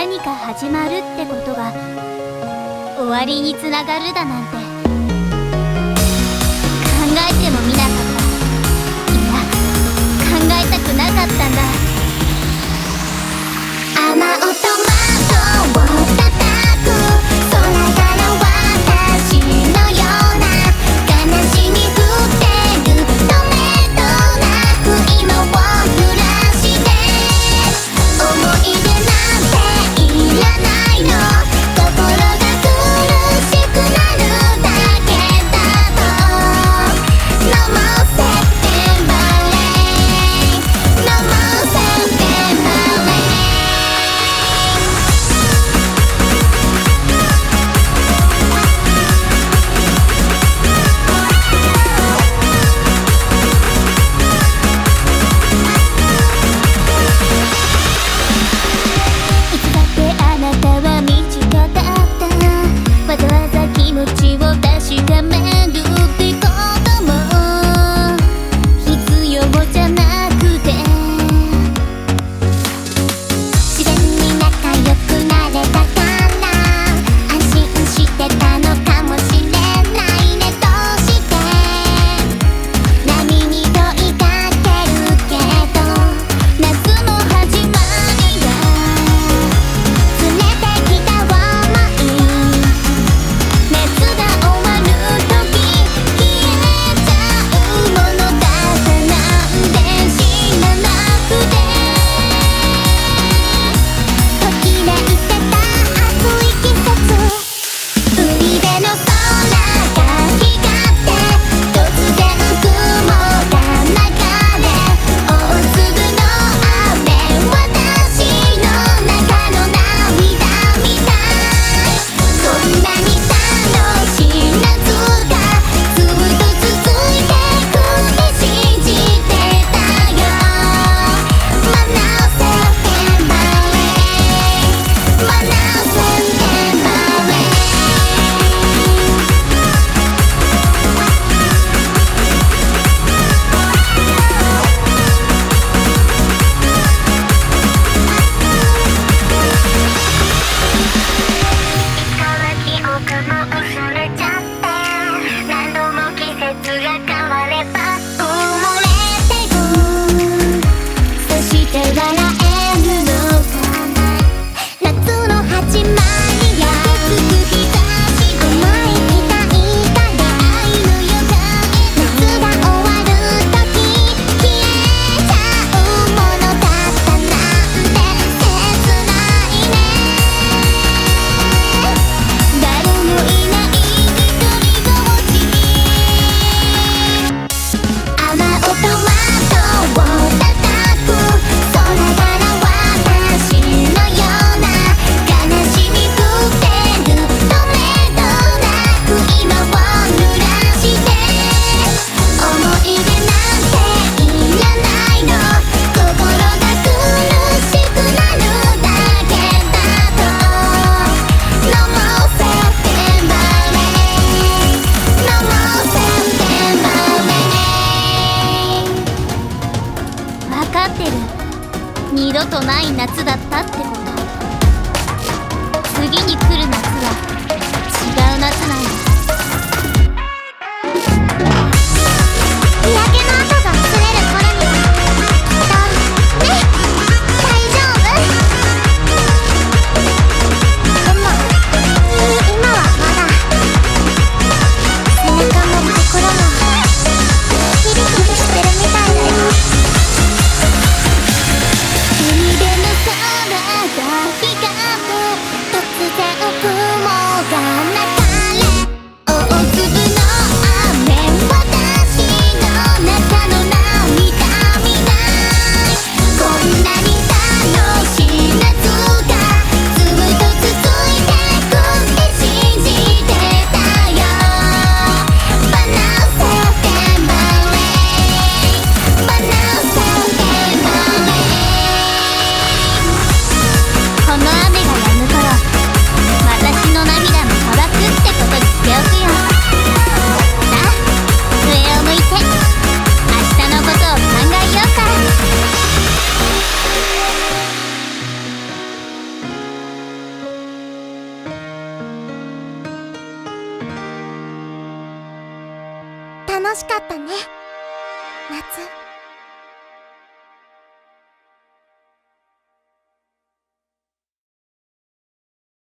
何か始まるってことが終わりにつながるだなんて考えてもみなかった。いや、考えたくなかったんだ。雨音窓を叩く空から私のような悲しみ降ってる止めどなく今を揺らして思い出なんていらないの心が苦しくなるだけだと No more September rain No more September rain いつだってあなたは短かった。わざわざ気持ちを確かめるってことも必要じゃなくて自然に仲良くなれたから安心してたのかもしれないね。どうして波に問いかけるけど夏の始まりが連れてきた想い熱が終わる時消えちゃうものだったなんて知らなくてときめいてた暑い季節海辺の空が光って突然雲が流れ大粒の雨私の中の涙みたいこんなに楽しい夏がずっと続いてくって信じてたよ Now September rain Now September rain 記憶も薄れちゃって何度も季節が変われば埋もれてくそして笑えるのかな夏の始まりやつく日差しで甘い期待から愛の予感へ夏が終わる時消えちゃうものだったなんて切ないね誰もいない一人ぼっち雨音窓を叩く空から私のような悲しみ降ってる止めどなく今を濡らして思い出なんていらないの心が苦しくなるだけだと No more September rain No more September rain 分かってる。二度とない夏だったってこと。次に来る夏は違う夏なんだ。日焼けの跡が薄れる頃にはきっとね大丈夫でも今はまだ背中も心もヒリヒリしてるみたいだよ海辺の空が光って突然雲が流れ楽しかったね夏。